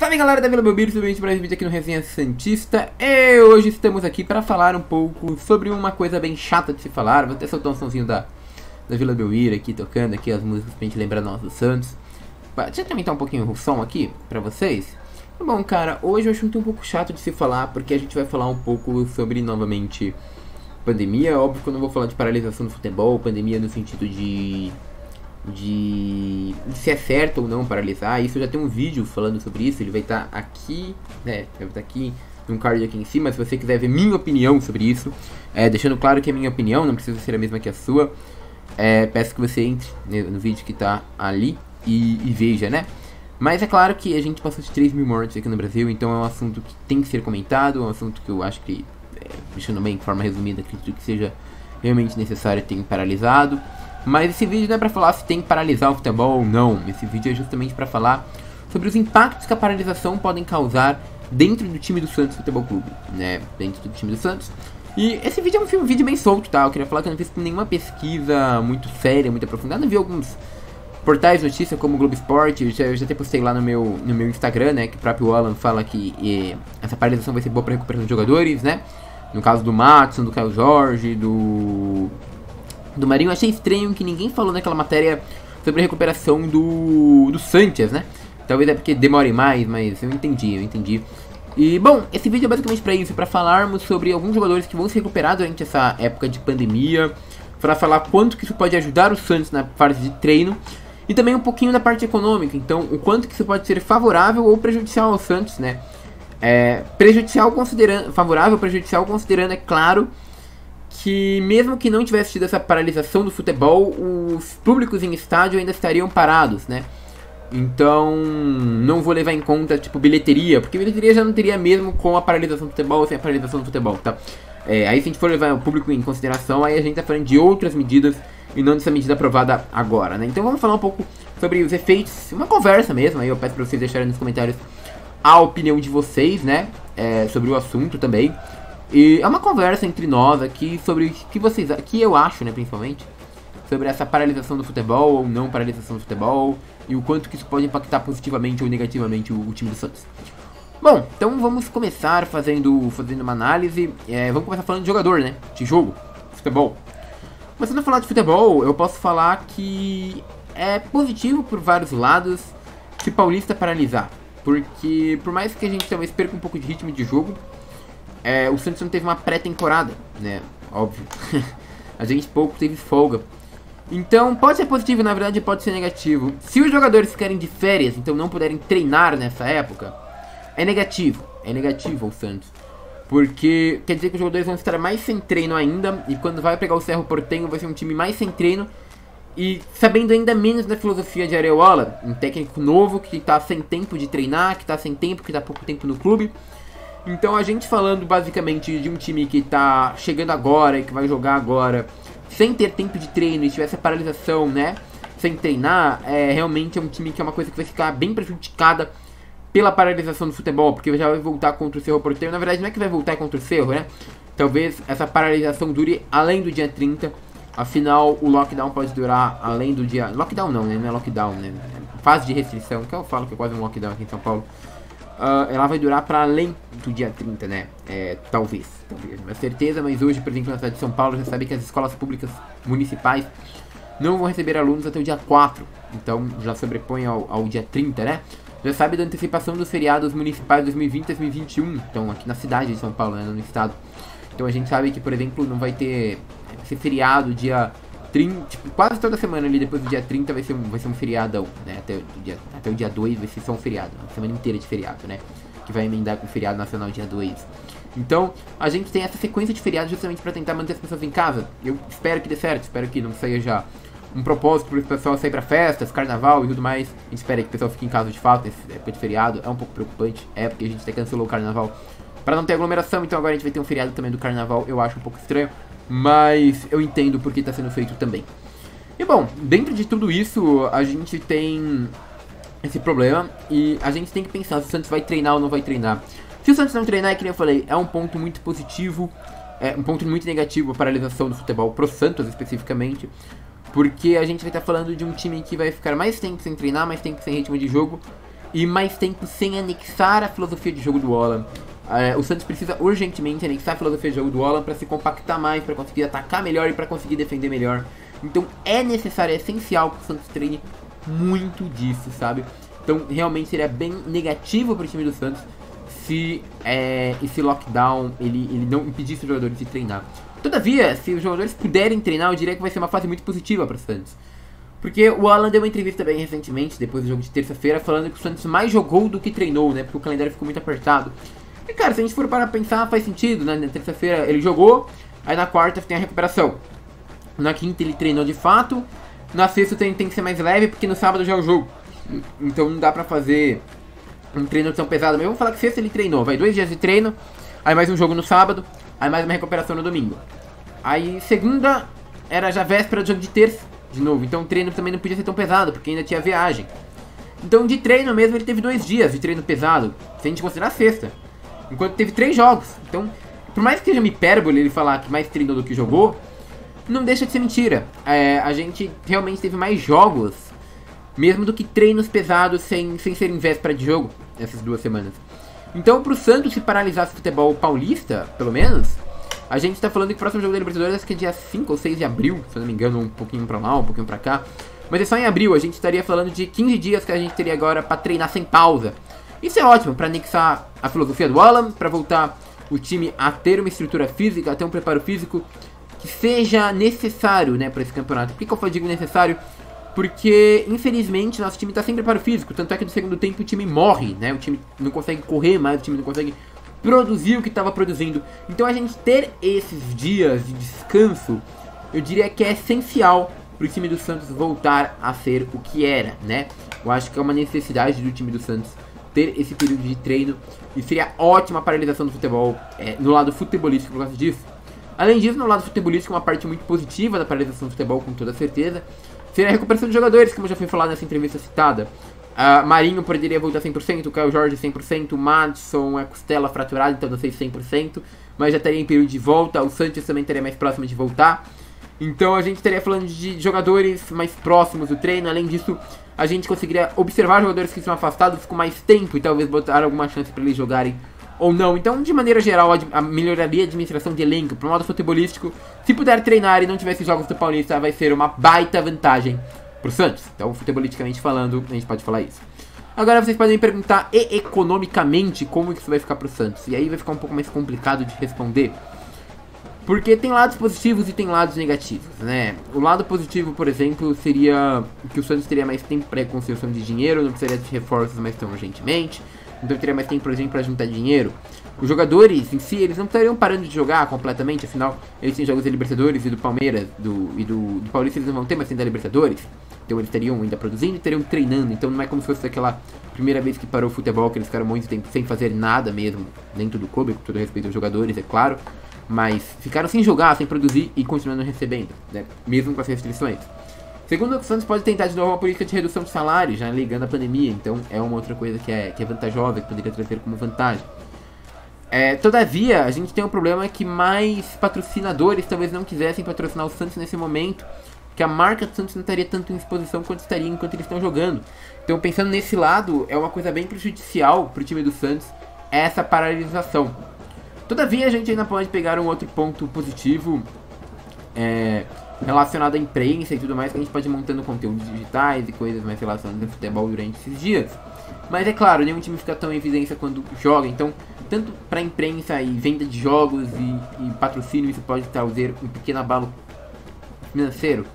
Salve galera da Vila Belmiro, tudo bem? Para esse vídeo aqui no Resenha Santista. E hoje estamos aqui para falar um pouco sobre uma coisa bem chata de se falar. Vou até soltar um somzinho da Vila Belmiro aqui, tocando aqui as músicas pra gente lembrar nós do Santos. Deixa eu aumentar um pouquinho o som aqui pra vocês. Bom, cara, hoje eu acho um pouco chato de se falar, porque a gente vai falar um pouco sobre, novamente, pandemia. Óbvio que eu não vou falar de paralisação do futebol, pandemia no sentido de se é certo ou não paralisar. Isso eu já tem um vídeo falando sobre isso. Ele vai estar aqui, né? Vai estar aqui num card aqui em cima. Se você quiser ver minha opinião sobre isso, deixando claro que é minha opinião, não precisa ser a mesma que a sua. Peço que você entre no vídeo que tá ali e veja, né? Mas é claro que a gente passou de 3 mil mortes aqui no Brasil, então é um assunto que tem que ser comentado. É um assunto que eu acho que, deixando bem de forma resumida, acredito que seja realmente necessário ter paralisado. Mas esse vídeo não é pra falar se tem que paralisar o futebol ou não. Esse vídeo é justamente pra falar sobre os impactos que a paralisação podem causar dentro do time do Santos Futebol Clube, né? Dentro do time do Santos. E esse vídeo é um vídeo bem solto, tá? Eu queria falar que eu não fiz nenhuma pesquisa muito séria, muito aprofundada. Eu vi alguns portais de notícia como o Globo Esporte. Eu já até postei lá no meu Instagram, né? Que o próprio Alan fala que essa paralisação vai ser boa pra recuperação de jogadores, né? No caso do Matson, do Caio Jorge, do Marinho. Achei estranho que ninguém falou naquela matéria sobre a recuperação do Sanchez, né? Talvez é porque demore mais, mas eu entendi. E, bom, esse vídeo é basicamente pra isso, pra falarmos sobre alguns jogadores que vão se recuperar durante essa época de pandemia, pra falar quanto que isso pode ajudar o Santos na fase de treino, e também um pouquinho da parte econômica, então o quanto que isso pode ser favorável ou prejudicial ao Santos, né? Favorável, prejudicial, considerando, é claro, que mesmo que não tivesse tido essa paralisação do futebol, os públicos em estádio ainda estariam parados, né? Então, não vou levar em conta, tipo, bilheteria, porque bilheteria já não teria mesmo com a paralisação do futebol ou sem a paralisação do futebol, tá? Aí se a gente for levar o público em consideração, aí a gente tá falando de outras medidas e não dessa medida aprovada agora, né? Então vamos falar um pouco sobre os efeitos, uma conversa mesmo, aí eu peço pra vocês deixarem nos comentários a opinião de vocês, né? Sobre o assunto também. E é uma conversa entre nós aqui sobre o que vocês, que eu acho, né, principalmente, sobre essa paralisação do futebol ou não paralisação do futebol, e o quanto que isso pode impactar positivamente ou negativamente o time do Santos. Bom, então vamos começar fazendo uma análise. Vamos começar falando de jogador, né, de jogo, futebol. Começando a falar de futebol, eu posso falar que é positivo por vários lados se Paulista paralisar, porque por mais que a gente talvez perca um pouco de ritmo de jogo, o Santos não teve uma pré-temporada, né? Óbvio. A gente pouco teve folga. Então pode ser positivo, na verdade pode ser negativo. Se os jogadores ficarem de férias, então não puderem treinar nessa época, é negativo. É negativo ao Santos. Porque quer dizer que os jogadores vão estar mais sem treino ainda. E quando vai pegar o Cerro Porteño vai ser um time mais sem treino. E sabendo ainda menos da filosofia de Areola, um técnico novo que está sem tempo de treinar, que está sem tempo, que está pouco tempo no clube. Então a gente falando basicamente de um time que tá chegando agora e que vai jogar agora, sem ter tempo de treino e tiver essa paralisação, né, sem treinar, realmente é um time que é uma coisa que vai ficar bem prejudicada pela paralisação do futebol, porque já vai voltar contra o Cerro Porteño. Na verdade não é que vai voltar contra o Cerro, né, talvez essa paralisação dure além do dia 30, afinal o lockdown pode durar além do dia... Lockdown não, né, não é lockdown, né, fase de restrição, que eu falo que é quase um lockdown aqui em São Paulo. Ela vai durar para além do dia 30, né? Talvez, não é certeza, mas hoje, por exemplo, na cidade de São Paulo, já sabe que as escolas públicas municipais não vão receber alunos até o dia 4, então já sobrepõe ao dia 30, né? Já sabe da antecipação dos feriados municipais 2020 e 2021, então aqui na cidade de São Paulo, né? No estado. Então a gente sabe que, por exemplo, não vai ter esse feriado dia 30, tipo, quase toda semana ali depois do dia 30 vai ser um feriadão, né? Até o dia 2 vai ser só um feriado, uma semana inteira de feriado, né? Que vai emendar com o feriado nacional dia 2. Então, a gente tem essa sequência de feriados justamente para tentar manter as pessoas em casa. Eu espero que dê certo, espero que não seja um propósito para o pessoal sair para festas, carnaval e tudo mais. A gente espera que o pessoal fique em casa de fato nessa época de feriado. É um pouco preocupante, porque a gente até cancelou o carnaval para não ter aglomeração, então agora a gente vai ter um feriado também do carnaval. Eu acho um pouco estranho, mas eu entendo porque está sendo feito também. E bom, dentro de tudo isso, a gente tem esse problema e a gente tem que pensar se o Santos vai treinar ou não vai treinar. Se o Santos não treinar, que nem eu falei, é um ponto muito positivo, um ponto muito negativo a paralisação do futebol pro Santos especificamente, porque a gente vai estar falando de um time que vai ficar mais tempo sem treinar, mais tempo sem ritmo de jogo, e mais tempo sem anexar a filosofia de jogo do Holland. O Santos precisa urgentemente anexar a filosofia de jogo do Holland para se compactar mais, para conseguir atacar melhor e para conseguir defender melhor. Então é necessário, é essencial que o Santos treine muito disso, sabe? Então realmente seria bem negativo para o time do Santos se esse lockdown ele não impedisse os jogadores de treinar. Todavia, se os jogadores puderem treinar, eu diria que vai ser uma fase muito positiva para o Santos. Porque o Alan deu uma entrevista bem recentemente, depois do jogo de terça-feira, falando que o Santos mais jogou do que treinou, né? Porque o calendário ficou muito apertado. E cara, se a gente for para pensar, faz sentido, né? Na terça-feira ele jogou, aí na quarta tem a recuperação. Na quinta ele treinou de fato, na sexta tem que ser mais leve, porque no sábado já é o jogo. Então não dá pra fazer um treino tão pesado. Mas vamos falar que sexta ele treinou, vai 2 dias de treino, aí mais um jogo no sábado, aí mais uma recuperação no domingo. Aí segunda era já véspera do jogo de terça, de novo. Então o treino também não podia ser tão pesado, porque ainda tinha viagem. Então de treino mesmo ele teve 2 dias de treino pesado, se a gente considerar a sexta. Enquanto teve 3 jogos. Então, por mais que seja uma hipérbole ele falar que mais treinou do que jogou, não deixa de ser mentira. A gente realmente teve mais jogos, mesmo do que treinos pesados sem ser em véspera de jogo, essas 2 semanas. Então, pro Santos se paralisasse o futebol paulista, pelo menos, a gente tá falando que o próximo jogo da Libertadores acho que é dia 5 ou 6 de abril, se eu não me engano, um pouquinho pra lá, um pouquinho pra cá. Mas é só em abril, a gente estaria falando de 15 dias que a gente teria agora pra treinar sem pausa. Isso é ótimo para anexar a filosofia do Alan, para voltar o time a ter uma estrutura física, a ter um preparo físico que seja necessário, né, para esse campeonato. Por que eu digo necessário? Porque, infelizmente, nosso time está sem preparo físico. Tanto é que no segundo tempo o time morre, né? O time não consegue correr mais, o time não consegue produzir o que estava produzindo. Então a gente ter esses dias de descanso, eu diria que é essencial para o time do Santos voltar a ser o que era, né? Eu acho que é uma necessidade do time do Santos ter esse período de treino, e seria ótima a paralisação do futebol no lado futebolístico por causa disso. Além disso, no lado futebolístico, uma parte muito positiva da paralisação do futebol, com toda certeza, seria a recuperação de jogadores, como já foi falado nessa entrevista citada. Marinho poderia voltar 100%, o Caio Jorge 100%, o Madison é costela fraturada, então não sei 100%, mas já estaria em período de volta. O Santos também estaria mais próximo de voltar. Então a gente estaria falando de jogadores mais próximos do treino. Além disso, a gente conseguiria observar jogadores que estão afastados com mais tempo e talvez botar alguma chance para eles jogarem ou não. Então, de maneira geral, melhoraria a administração de elenco para o modo futebolístico. Se puder treinar e não tivesse jogos do Paulista, vai ser uma baita vantagem pro Santos. Então, futebolisticamente falando, a gente pode falar isso. Agora vocês podem me perguntar, e economicamente, como isso vai ficar pro Santos? E aí vai ficar um pouco mais complicado de responder. Porque tem lados positivos e tem lados negativos, né? O lado positivo, por exemplo, seria que o Santos teria mais tempo para reconstrução de dinheiro, não precisaria de reforços mais tão urgentemente. Então teria mais tempo, por exemplo, para juntar dinheiro. Os jogadores em si, eles não estariam parando de jogar completamente, afinal, eles têm jogos da Libertadores e do Palmeiras, e do Paulista eles não vão ter mais tempo da Libertadores. Então eles estariam ainda produzindo e estariam treinando. Então não é como se fosse aquela primeira vez que parou o futebol, que eles ficaram muito tempo sem fazer nada mesmo dentro do clube, com todo respeito aos jogadores, é claro. Mas ficaram sem jogar, sem produzir e continuando recebendo, né? Mesmo com as restrições. Segundo, o Santos pode tentar de novo uma política de redução de salário, já ligando a pandemia. Então é uma outra coisa que é vantajosa, que poderia trazer como vantagem. Todavia, a gente tem um problema que mais patrocinadores talvez não quisessem patrocinar o Santos nesse momento, que a marca do Santos não estaria tanto em exposição quanto estaria enquanto eles estão jogando. Então, pensando nesse lado, é uma coisa bem prejudicial para o time do Santos essa paralisação. Todavia, a gente ainda pode pegar um outro ponto positivo relacionado à imprensa e tudo mais, que a gente pode ir montando conteúdos digitais e coisas mais relacionadas ao futebol durante esses dias. Mas é claro, nenhum time fica tão em evidência quando joga, então tanto para imprensa e venda de jogos e patrocínio, isso pode trazer um pequeno abalo financeiro.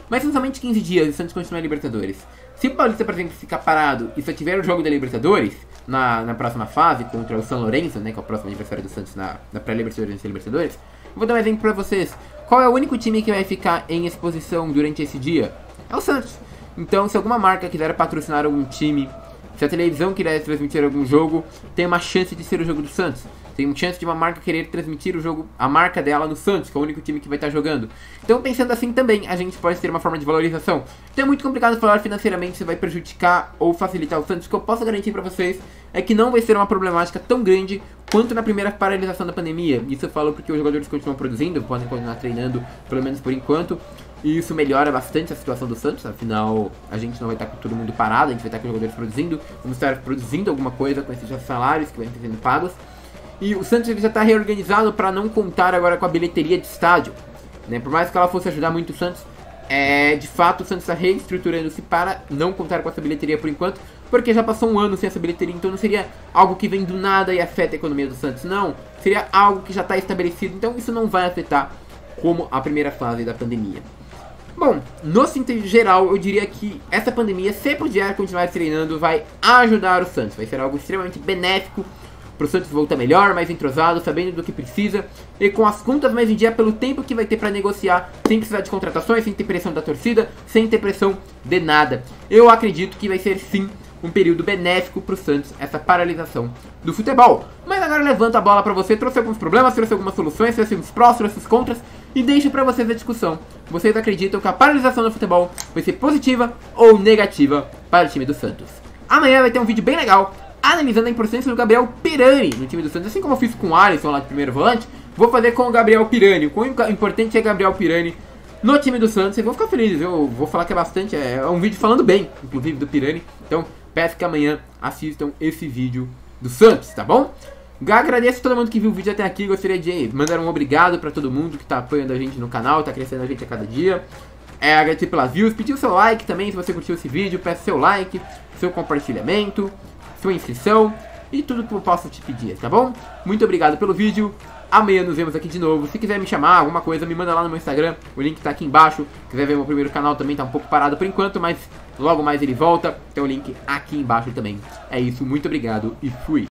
Mas são somente 15 dias e o Santos continua a Libertadores. Se o Paulista, por exemplo, ficar parado e só tiver o jogo da Libertadores na próxima fase contra o São Lourenço, né, que é o próximo adversário do Santos na pré-Libertadores e Libertadores, eu vou dar um exemplo pra vocês. Qual é o único time que vai ficar em exposição durante esse dia? É o Santos. Então, se alguma marca quiser patrocinar algum time, se a televisão quiser transmitir algum jogo, tem uma chance de ser o jogo do Santos. Tem uma chance de uma marca querer transmitir o jogo, a marca dela no Santos, que é o único time que vai estar jogando. Então, pensando assim também, a gente pode ter uma forma de valorização. Então é muito complicado falar financeiramente se vai prejudicar ou facilitar o Santos. O que eu posso garantir pra vocês é que não vai ser uma problemática tão grande quanto na primeira paralisação da pandemia. Isso eu falo porque os jogadores continuam produzindo, podem continuar treinando, pelo menos por enquanto. E isso melhora bastante a situação do Santos, afinal a gente não vai estar com todo mundo parado, a gente vai estar com os jogadores produzindo, vamos estar produzindo alguma coisa com esses salários que vão estar sendo pagos. E o Santos ele já está reorganizado para não contar agora com a bilheteria de estádio, né? Por mais que ela fosse ajudar muito o Santos, de fato o Santos está reestruturando-se para não contar com essa bilheteria por enquanto, porque já passou um ano sem essa bilheteria, então não seria algo que vem do nada e afeta a economia do Santos, não. Seria algo que já está estabelecido, então isso não vai afetar como a primeira fase da pandemia. Bom, no sentido geral, eu diria que essa pandemia, se puder continuar treinando, vai ajudar o Santos. Vai ser algo extremamente benéfico para o Santos voltar melhor, mais entrosado, sabendo do que precisa e com as contas mais em dia pelo tempo que vai ter para negociar, sem precisar de contratações, sem ter pressão da torcida, sem ter pressão de nada. Eu acredito que vai ser sim um período benéfico para o Santos, essa paralisação do futebol. Mas agora levanto a bola para você, trouxe alguns problemas, trouxe algumas soluções, trouxe uns prós, trouxe os contras e deixo para vocês a discussão. Vocês acreditam que a paralisação do futebol vai ser positiva ou negativa para o time do Santos? Amanhã vai ter um vídeo bem legal analisando a importância do Gabriel Pirani no time do Santos. Assim como eu fiz com o Alisson lá de primeiro volante, vou fazer com o Gabriel Pirani. O quão importante é Gabriel Pirani no time do Santos. Vocês vão ficar felizes, eu vou falar que é bastante, é um vídeo falando bem, inclusive, do Pirani. Então peço que amanhã assistam esse vídeo do Santos, tá bom? Agradeço a todo mundo que viu o vídeo até aqui. Gostaria de mandar um obrigado para todo mundo que tá apoiando a gente no canal, tá crescendo a gente a cada dia. Agradecer pelas views, pedir o seu like também se você curtiu esse vídeo. Peço seu like, seu compartilhamento, sua inscrição e tudo que eu posso te pedir, tá bom? Muito obrigado pelo vídeo. Amanhã nos vemos aqui de novo. Se quiser me chamar, alguma coisa, me manda lá no meu Instagram. O link tá aqui embaixo. Se quiser ver meu primeiro canal também, tá um pouco parado por enquanto, mas logo mais ele volta. Tem o link aqui embaixo também. É isso, muito obrigado e fui!